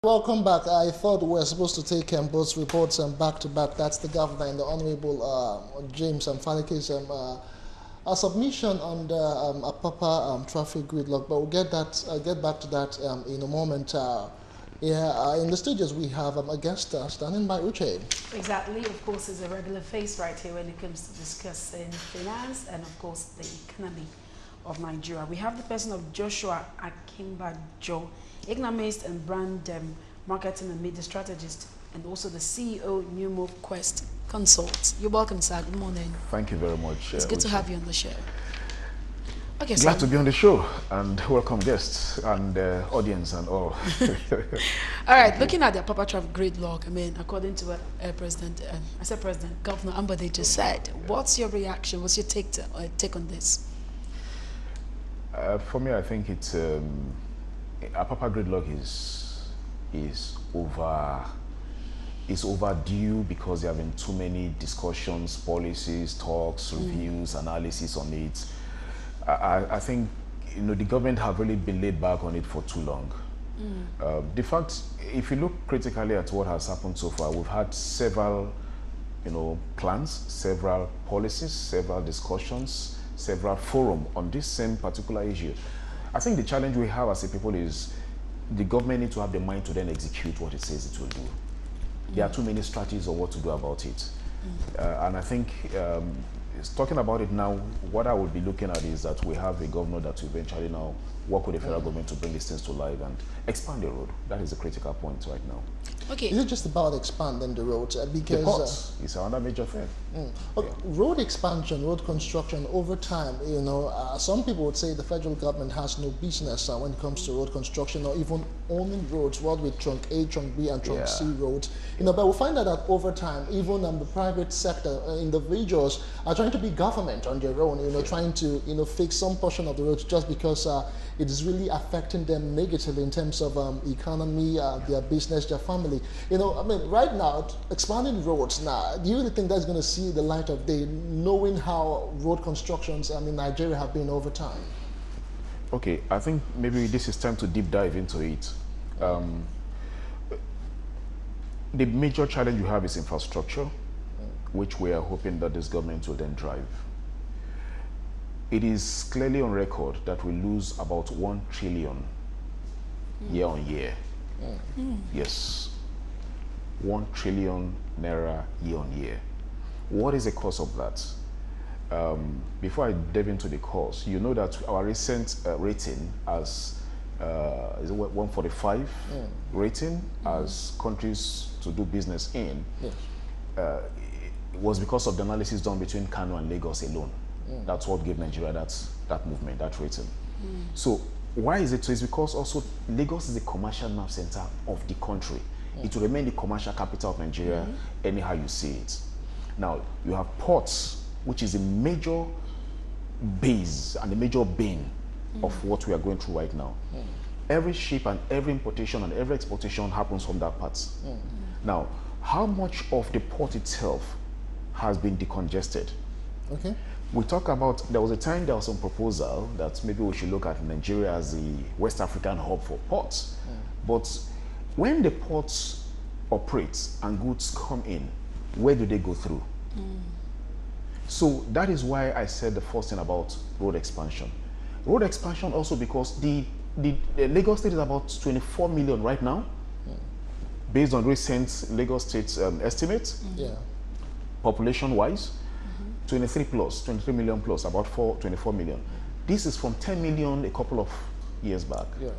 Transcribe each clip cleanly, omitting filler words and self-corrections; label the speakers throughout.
Speaker 1: Welcome back. I thought we were supposed to take both reports back to back. That's the governor and the Honorable James Faniki's a submission on the Apapa traffic gridlock, but we'll get back to that in a moment. In the studios we have a guest standing by. Uche.
Speaker 2: Exactly. Of course, is a regular face right here when it comes to discussing finance and, of course, the economy of Nigeria. We have the person of Joshua Akimbajo, economist and brand marketing and media strategist, and also the CEO New Move Quest Consult. You're welcome, sir. Good morning.
Speaker 3: Thank you very much.
Speaker 2: It's good to have you on the show. Okay,
Speaker 3: glad to be on the show, and welcome guests and audience and all.
Speaker 2: All right, looking at the Apapa traffic gridlock, I mean, according to what Governor Ambode just said, what's your reaction? What's your take on this?
Speaker 3: For me, I think it's Apapa gridlock is overdue because there have been too many discussions, policies, talks, reviews, analysis on it. I think the government have really been laid back on it for too long. The fact, if you look critically at what has happened so far, we've had several plans, several policies, several discussions, several forums on this same particular issue. I think the challenge we have as a people is the government needs to have the mind to then execute what it says it will do. There are too many strategies of what to do about it. And I think talking about it now, what I would be looking at is that we have a governor that will eventually now work with the federal government to bring these things to life and expand the road. That is a critical point right now.
Speaker 1: Okay. Is it just about expanding the roads? Because
Speaker 3: the ports is another major thing.
Speaker 1: Okay. Yeah. Road expansion, road construction over time, some people would say the federal government has no business when it comes to road construction or even owning roads, what with Trunk A, Trunk B, and Trunk C roads. But we find that over time, even the private sector, individuals are trying to be government on their own, trying to fix some portion of the roads just because it is really affecting them negatively in terms of economy, their business, their family. Right now, expanding roads now, do you really think that's going to see the light of day, knowing how road constructions in Nigeria have been over time?
Speaker 3: Okay, I think maybe this is time to deep dive into it. The major challenge you have is infrastructure, which we are hoping that this government will then drive. It is clearly on record that we lose about 1 trillion year on year. Yes, 1 trillion naira year on year. What is the cause of that? Before I dive into the cause, you know that our recent rating as is it 145 rating as countries to do business in was because of the analysis done between Kano and Lagos alone. That's what gave Nigeria that movement, that rating. So why is it so? It's because also Lagos is the commercial nerve center of the country. It will remain the commercial capital of Nigeria anyhow you see it. Now, you have ports, which is a major base and a major bane of what we are going through right now. Every ship and every importation and every exportation happens from that part. Now, how much of the port itself has been decongested? Okay. We talk about, there was a time there was some proposal that maybe we should look at Nigeria as the West African hub for ports. But when the ports operate and goods come in, where do they go through? So that is why I said the first thing about road expansion. Road expansion also because the Lagos State is about 24 million right now, based on recent Lagos State's estimates, population-wise. 23 million plus, about 24 million. This is from 10 million a couple of years back. Yes.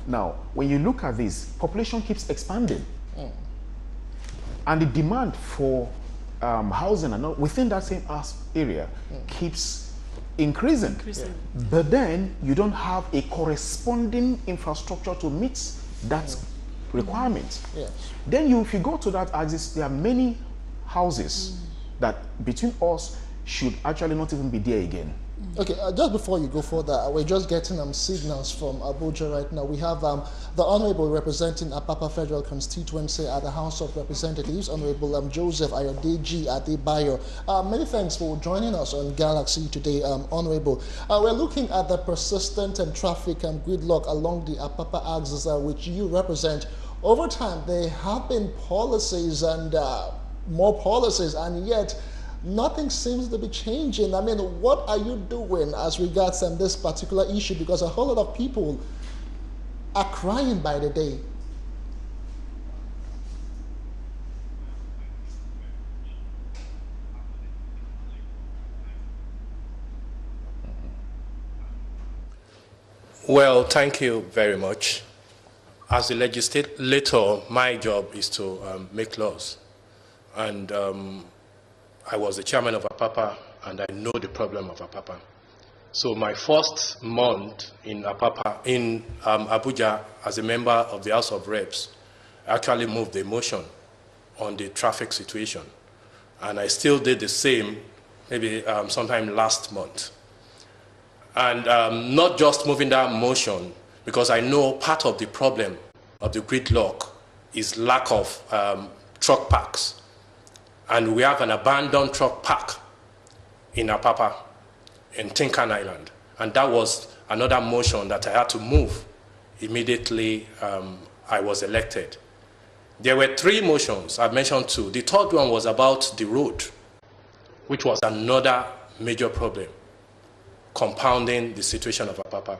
Speaker 3: Now, when you look at this, population keeps expanding. And the demand for housing and within that same area keeps increasing. But then you don't have a corresponding infrastructure to meet that requirement. Then if you go to that axis, there are many houses that between us should actually not even be there again.
Speaker 1: Okay, just before you go further, we're just getting signals from Abuja right now. We have the Honorable representing Apapa Federal Constituency at the House of Representatives, Honorable Joseph Ayodeji Adebayo. Many thanks for joining us on Galaxy today, Honorable. We're looking at the persistent traffic gridlock along the Apapa axis, which you represent over time there have been policies and more policies, and yet nothing seems to be changing. I mean, what are you doing as regards this particular issue? Because a whole lot of people are crying by the day.
Speaker 4: Well, thank you very much. As a legislator, my job is to make laws. And I was the chairman of Apapa, and I know the problem of Apapa. So my first month in Apapa, in Abuja, as a member of the House of Reps, I actually moved the motion on the traffic situation. And I still did the same, maybe sometime last month. And not just moving that motion, because I know part of the problem of the gridlock is lack of truck parks. And we have an abandoned truck park in Apapa, in Tinkan Island. And that was another motion that I had to move immediately I was elected. There were 3 motions, I mentioned 2. The third one was about the road, which was another major problem, compounding the situation of Apapa.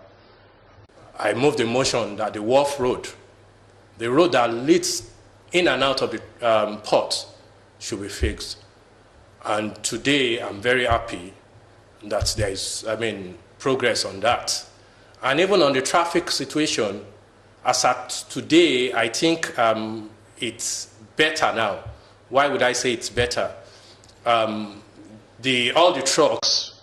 Speaker 4: I moved the motion that the Wharf Road, the road that leads in and out of the port, should be fixed. And today, I'm very happy that there is, progress on that. And even on the traffic situation, as at today, I think it's better now. Why would I say it's better? All the trucks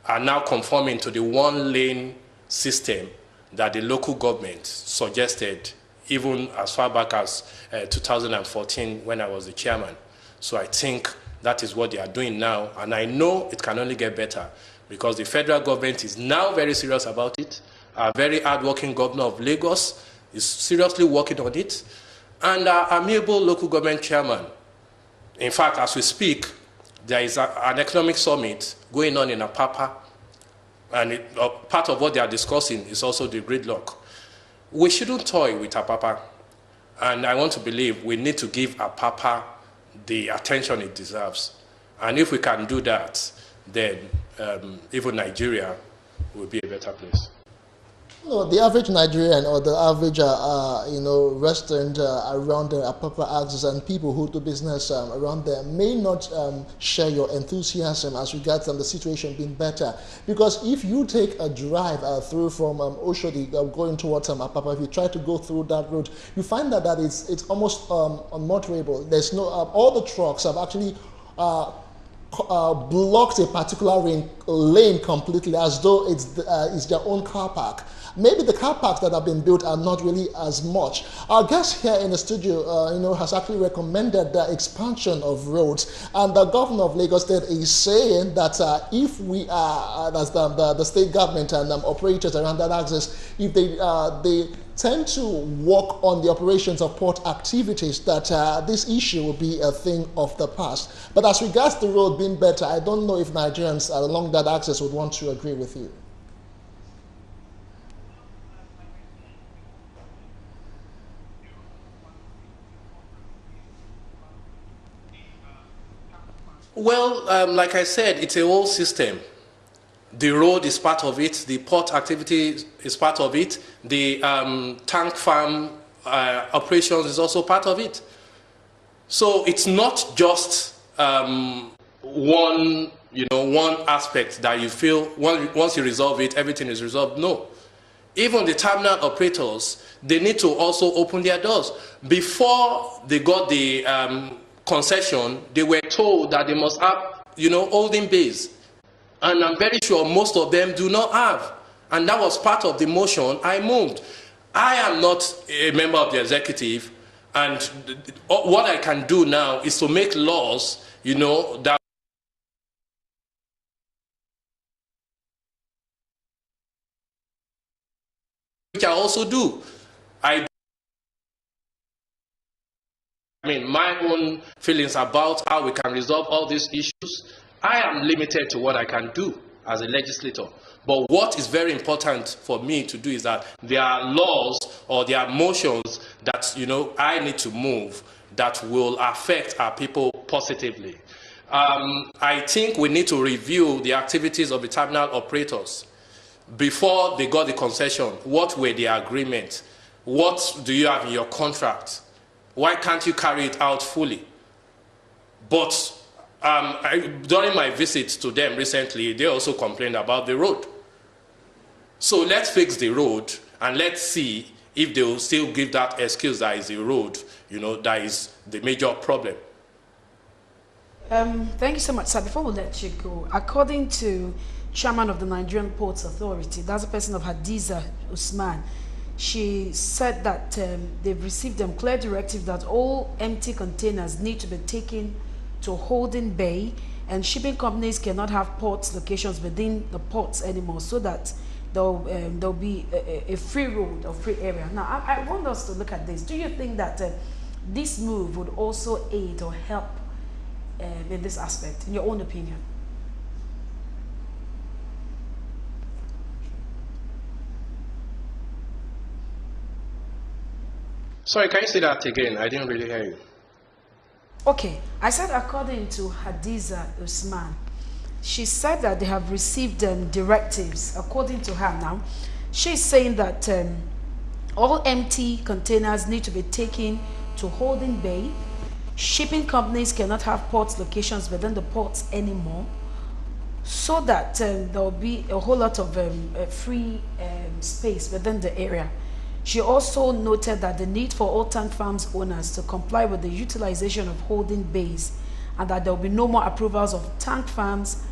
Speaker 4: are now conforming to the 1-lane system that the local government suggested even as far back as 2014 when I was the chairman. So I think that is what they are doing now, and I know it can only get better because the federal government is now very serious about it. A very hard-working governor of Lagos is seriously working on it, and our amiable local government chairman. In fact, as we speak, there is an economic summit going on in Apapa, and part of what they are discussing is also the gridlock. We shouldn't toy with Apapa, and I want to believe we need to give Apapa the attention it deserves. And if we can do that, then even Nigeria will be a better place.
Speaker 1: No, the average Nigerian or the average, resident around the Apapa axis and people who do business around there may not share your enthusiasm as regards the situation being better. Because if you take a drive through from Oshodi going towards Apapa, if you try to go through that road, you find that it's almost unmotorable. There's no, all the trucks have actually blocked a particular lane completely as though it's their own car park. Maybe the car parks that have been built are not really as much. Our guest here in the studio, has actually recommended the expansion of roads, and the governor of Lagos State is saying that if we are, that's the state government and operators around that axis, if they tend to work on the operations of port activities, that this issue will be a thing of the past. But as regards the road being better, I don't know if Nigerians along that axis would want to agree with you.
Speaker 4: Well, like I said, it's a whole system. The road is part of it, the port activity is part of it, the tank farm operations is also part of it. So it's not just one aspect that you feel once you resolve it, everything is resolved. No. Even the terminal operators, they need to also open their doors. Before they got the concession, they were told that they must have, holding bays. And I'm very sure most of them do not have. And that was part of the motion I moved. I am not a member of the executive, and what I can do now is to make laws, that which I also do. My own feelings about how we can resolve all these issues, I am limited to what I can do as a legislator. But what is very important for me to do is that there are laws or there are motions that, I need to move that will affect our people positively. I think we need to review the activities of the terminal operators before they got the concession. What were the agreements? What do you have in your contract? Why can't you carry it out fully? But during my visits to them recently, they also complained about the road. So let's fix the road and let's see if they will still give that excuse that is the road, that is the major problem.
Speaker 2: Thank you so much, sir. Before we let you go, according to Chairman of the Nigerian Ports Authority, that's a person of Hadiza Usman, she said that they've received clear directive that all empty containers need to be taken to holding bay, and shipping companies cannot have port locations within the ports anymore, so that there'll be a free road or free area. Now, I want us to look at this. Do you think that this move would also aid or help in this aspect, in your own opinion?
Speaker 4: Sorry, can you say that again? I didn't really hear you.
Speaker 2: Okay, I said according to Hadiza Usman, she said that they have received directives. According to her now, she's saying that all empty containers need to be taken to holding bay. Shipping companies cannot have port locations within the ports anymore, so that there will be a whole lot of free space within the area. She also noted that the need for all tank farms owners to comply with the utilization of holding bays, and that there will be no more approvals of tank farms.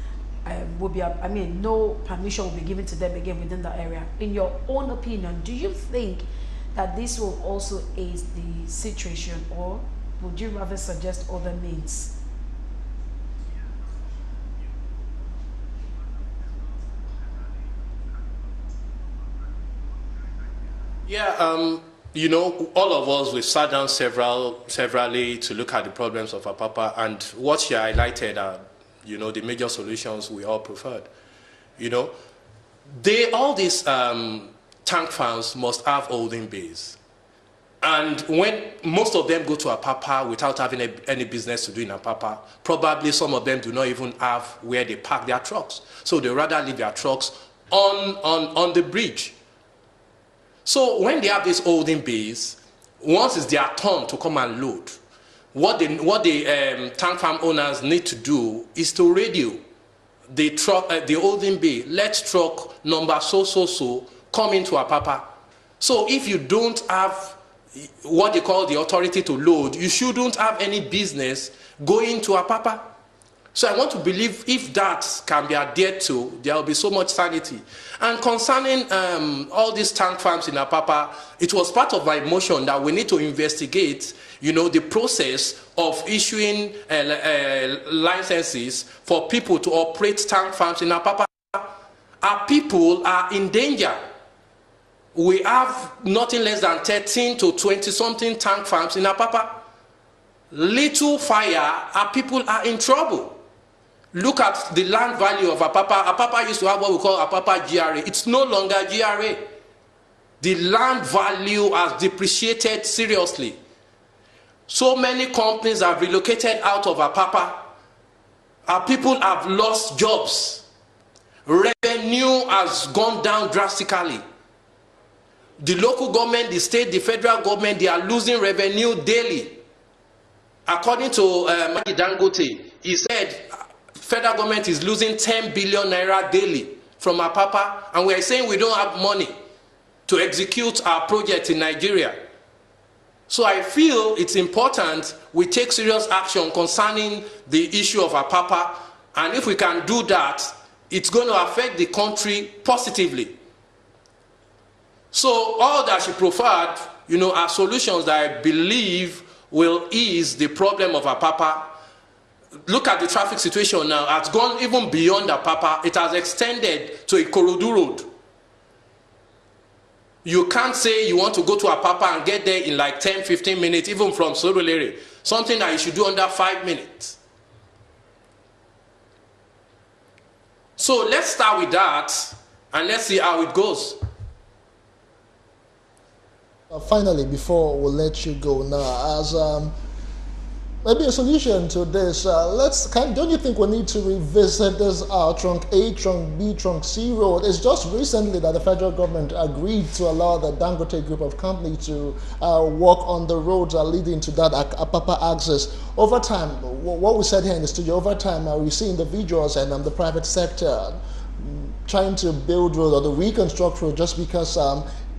Speaker 2: No permission will be given to them again within the area. In your own opinion, do you think that this will also aid the situation, or would you rather suggest other means?
Speaker 4: Yeah, all of us, we sat down severally to look at the problems of Apapa, and what she highlighted are, the major solutions we all preferred. All these tank farms must have holding bays. And when most of them go to Apapa without having any business to do in Apapa, probably some of them do not even have where they park their trucks. So they rather leave their trucks on the bridge. So when they have these holding bays, once it's their turn to come and load, what the tank farm owners need to do is to radio the truck, the holding bay, let truck number so come into Apapa. So if you don't have what they call the authority to load, you shouldn't have any business going to Apapa. So I want to believe if that can be adhered to, there will be so much sanity. And concerning all these tank farms in Apapa, it was part of my motion that we need to investigate, the process of issuing licenses for people to operate tank farms in Apapa. Our people are in danger. We have nothing less than 13 to 20-something tank farms in Apapa. Little fire, our people are in trouble. Look at the land value of Apapa. Apapa used to have what we call Apapa GRA. It's no longer GRA. The land value has depreciated seriously. So many companies have relocated out of Apapa. Our people have lost jobs. Revenue has gone down drastically. The local government, the state, the federal government, they are losing revenue daily. According to Madi Dangote, he said federal government is losing 10 billion naira daily from Apapa, and we are saying we don't have money to execute our project in Nigeria. So I feel it's important we take serious action concerning the issue of Apapa, and if we can do that, it's going to affect the country positively. So all that she proffered, are solutions that I believe will ease the problem of Apapa. Look at the traffic situation now. It's gone even beyond Apapa. It has extended to Ikorodu Road. You can't say you want to go to Apapa and get there in like 10-15 minutes, even from Surulere. Something that you should do under 5 minutes. So let's start with that and let's see how it goes.
Speaker 1: Finally, before we'll let you go now, as maybe a solution to this, don't you think we need to revisit this Trunk A, Trunk B, Trunk C road? It's just recently that the federal government agreed to allow the Dangote group of companies to work on the roads leading to that Apapa access. Over time, what we said here in the studio, over time, we see individuals and the private sector trying to build road or to reconstruct road just because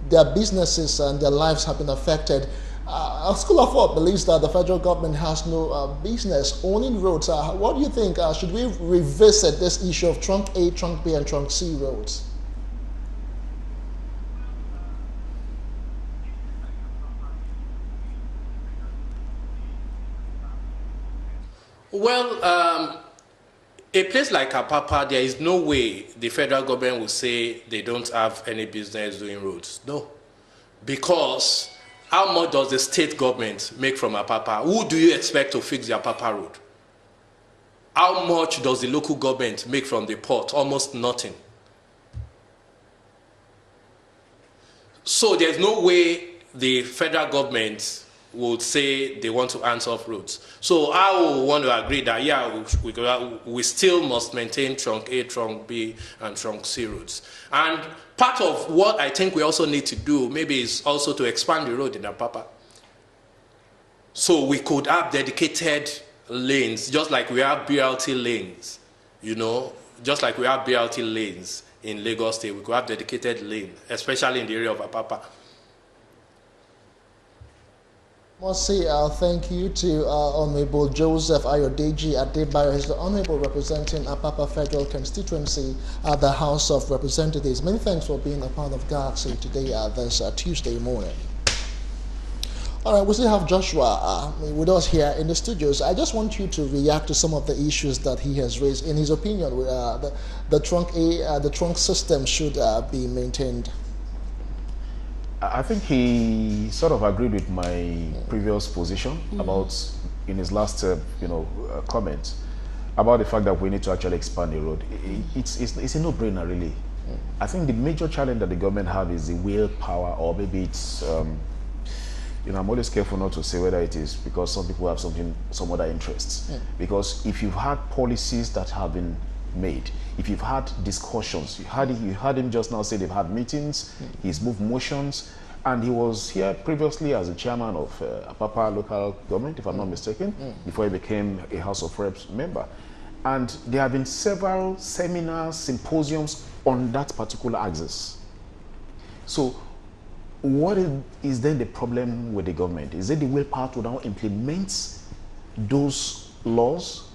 Speaker 1: their businesses and their lives have been affected. A school of thought believes that the federal government has no business owning roads. What do you think? Should we revisit this issue of Trunk A, Trunk B, and Trunk C roads?
Speaker 4: Well, a place like Apapa, there is no way the federal government will say they don't have any business doing roads. No. Because how much does the state government make from Apapa? Who do you expect to fix the Apapa road? How much does the local government make from the port? Almost nothing. So there's no way the federal government would say they want to hands off roads. So I will want to agree that, yeah, we still must maintain Trunk A, Trunk B, and Trunk C roads. And part of what I think we also need to do maybe is also to expand the road in Apapa. So we could have dedicated lanes, just like we have BRT lanes, you know, just like we have BRT lanes in Lagos State, we could have dedicated lanes, especially in the area of Apapa.
Speaker 1: I must say thank you to Honorable Joseph Ayodeji Adebayo. He's the Honorable representing Apapa Federal Constituency at the House of Representatives. Many thanks for being a part of Galaxy today this Tuesday morning. All right, we still have Joshua with us here in the studios. I just want you to react to some of the issues that he has raised. In his opinion, the trunk system should be maintained.
Speaker 3: I think he sort of agreed with my previous position about, in his last, comment, about the fact that we need to actually expand the road. It's a no-brainer, really. I think the major challenge that the government have is the willpower, or maybe it's, I'm always careful not to say whether it is because some people have some other interests. Because if you've had policies that have been made, if you've had discussions, you heard him just now say they've had meetings, he's moved motions, and he was here previously as a chairman of Apapa local government, if I'm not mistaken, before he became a House of Reps member. And there have been several seminars, symposiums on that particular axis. So what is then the problem with the government? Is it the willpower to now implement those laws?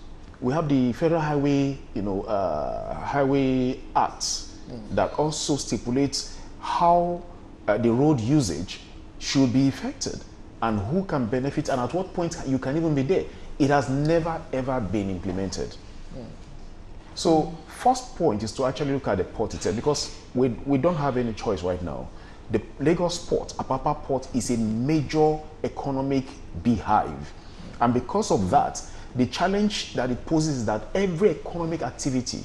Speaker 3: We have the Federal Highway, Highway Act that also stipulates how the road usage should be effected and who can benefit and at what point you can even be there. It has never ever been implemented. So first point is to actually look at the port itself, because we don't have any choice right now. The Lagos port, Apapa port, is a major economic beehive, and because of that, the challenge that it poses is that every economic activity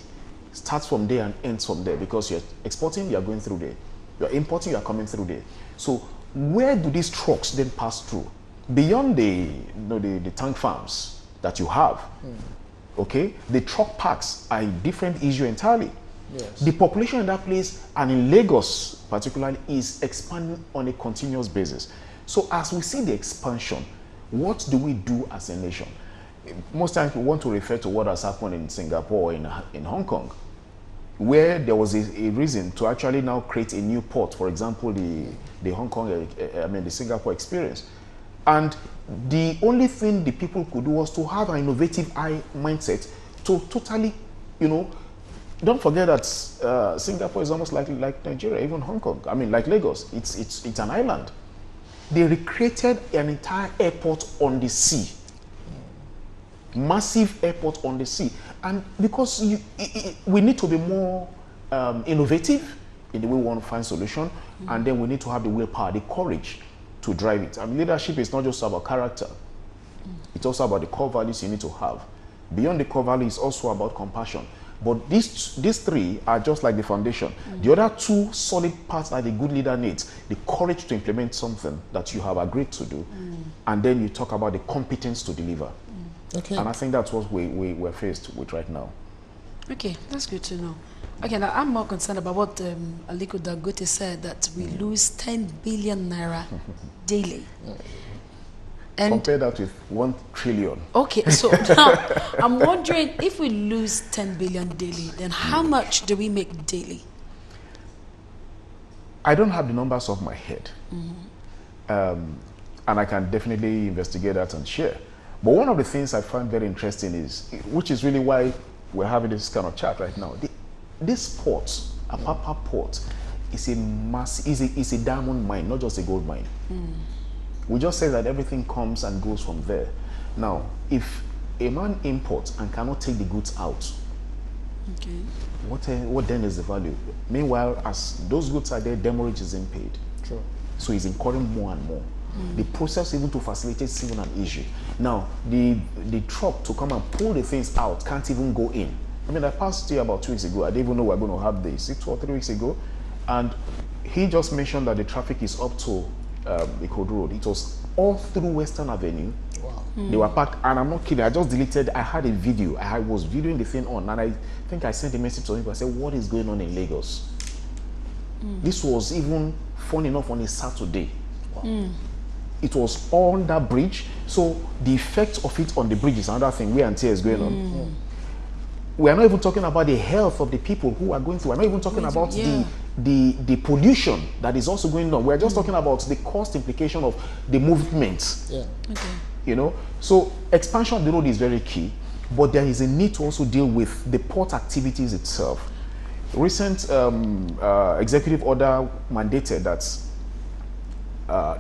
Speaker 3: starts from there and ends from there, because you're exporting, you're going through there. You're importing, you're coming through there. So where do these trucks then pass through? Beyond the tank farms that you have, okay, the truck parks are a different issue entirely.
Speaker 1: Yes.
Speaker 3: The population in that place, and in Lagos particularly, is expanding on a continuous basis. So as we see the expansion, what do we do as a nation? Most times we want to refer to what has happened in Singapore, in Hong Kong, where there was a reason to actually now create a new port. For example, the Hong Kong, the Singapore experience. And the only thing the people could do was to have an innovative mindset to totally, don't forget that Singapore is almost like Nigeria, even Hong Kong. Like Lagos, it's an island. They recreated an entire airport on the sea. Massive airport on the sea. And because we need to be more innovative in the way we want to find solution, and then we need to have the willpower, the courage to drive it. Leadership is not just about character. It's also about the core values you need to have. Beyond the core value, it's also about compassion. But these three are just like the foundation. The other two solid parts that a good leader needs: the courage to implement something that you have agreed to do, and then you talk about the competence to deliver.
Speaker 1: Okay.
Speaker 3: And I think that's what we're faced with right now.
Speaker 2: Okay, that's good to know. Okay, now I'm more concerned about what Aliko Dangote said, that we lose 10 billion naira daily. And
Speaker 3: compare that with 1 trillion.
Speaker 2: okay, so now I'm wondering, if we lose 10 billion daily, then how much do we make daily?
Speaker 3: I don't have the numbers off my head. And I can definitely investigate that and share. But one of the things I find very interesting is, which is really why we're having this kind of chat right now, this port, Apapa port, is a diamond mine, not just a gold mine. We just say that everything comes and goes from there. Now, if a man imports and cannot take the goods out,
Speaker 2: Okay.
Speaker 3: what then is the value? Meanwhile, as those goods are there, demurrage isn't paid.
Speaker 1: True.
Speaker 3: So he's incurring more and more. The process even to facilitate is even an issue. Now, the truck to come and pull the things out can't even go in. I mean, I passed here about 2 weeks ago. I didn't even know we were going to have this 6 or 3 weeks ago. And he just mentioned that the traffic is up to the Code Road. It was all through Western Avenue.
Speaker 1: Wow.
Speaker 3: They were packed, and I'm not kidding. I just deleted. I had a video. I was videoing the thing on, and I think I sent a message to him. I said, "What is going on in Lagos?" This was even fun enough on a Saturday. Wow. It was on that bridge, so the effect of it on the bridge is another thing. Wear and tear is going on. We are not even talking about the health of the people who are going through. We're not even talking about the pollution that is also going on. We're just talking about the cost implication of the movement.
Speaker 1: Yeah.
Speaker 2: Okay.
Speaker 3: You know, so expansion of the road is very key, but there is a need to also deal with the port activities itself. Recent executive order mandated that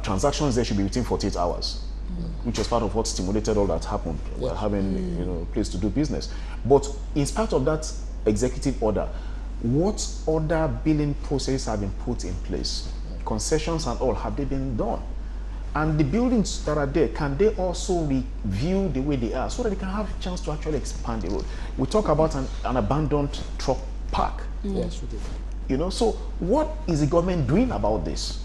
Speaker 3: transactions there should be within 48 hours, which was part of what stimulated all that happened. We're having place to do business. But in spite of that executive order, what other billing processes have been put in place? Concessions and all, have they been done? And the buildings that are there, can they also review the way they are so that they can have a chance to actually expand the road? We talk about an abandoned truck park.
Speaker 1: Yes, we do.
Speaker 3: You know, so what is the government doing about this?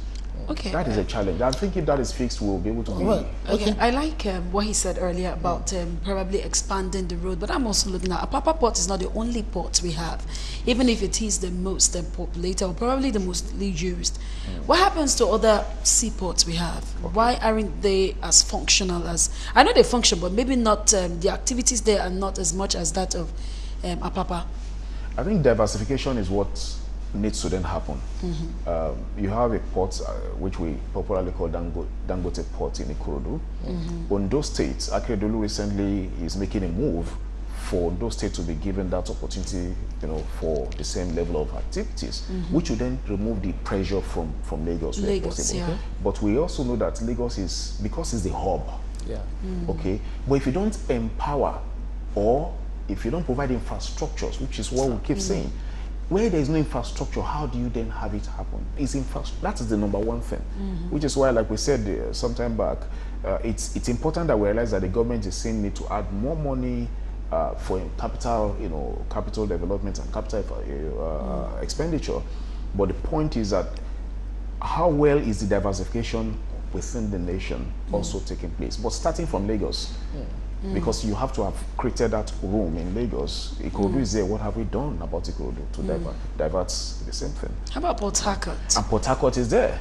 Speaker 2: Okay.
Speaker 3: That is a challenge. I think if that is fixed, we'll be able to be.
Speaker 1: Right.
Speaker 2: Okay, I like what he said earlier about probably expanding the road, but I'm also looking at Apapa Port is not the only port we have, even if it is the most populated or probably the mostly used. What happens to other seaports we have? Why aren't they as functional as, I know they function, but maybe not, the activities there are not as much as that of Apapa.
Speaker 3: I think diversification is what needs to then happen. You have a port which we popularly call Dangote Port in Ikorodu. Ondo State, Akeredolu recently is making a move for Ondo State to be given that opportunity, you know, for the same level of activities, which will then remove the pressure from Lagos where possible.
Speaker 2: Yeah.
Speaker 3: But we also know that Lagos is, because it's the hub,
Speaker 1: Yeah.
Speaker 3: okay? But if you don't empower, or if you don't provide infrastructures, which is what we keep saying, where there is no infrastructure, how do you then have it happen? That is the number one thing, which is why, like we said some time back, it's important that we realize that the government is saying need to add more money for capital, you know, capital development and capital expenditure. But the point is that how well is the diversification within the nation also taking place? But starting from Lagos. Because you have to have created that room in Lagos. Ikorodu is there. What have we done about Ikorodu to divert the same thing?
Speaker 2: How about Port Harcourt?
Speaker 3: And Port Harcourt is there.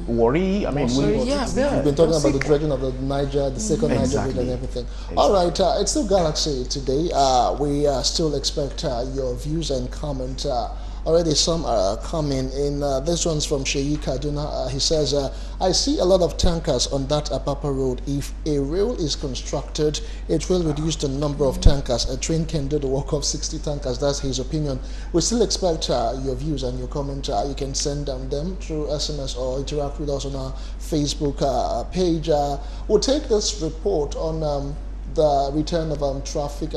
Speaker 3: Worry, I mean,
Speaker 2: yeah,
Speaker 1: We've been talking about the dredging of the Niger, the second Niger bridge and everything. All right, it's still Galaxy today. We still expect your views and comment. Already some are coming in. This one's from Sheyi Kaduna. He says, I see a lot of tankers on that Apapa road. If a rail is constructed, it will reduce the number of tankers. A train can do the work of 60 tankers. That's his opinion. We still expect your views and your comment. You can send them through SMS or interact with us on our Facebook page. We'll take this report on the return of traffic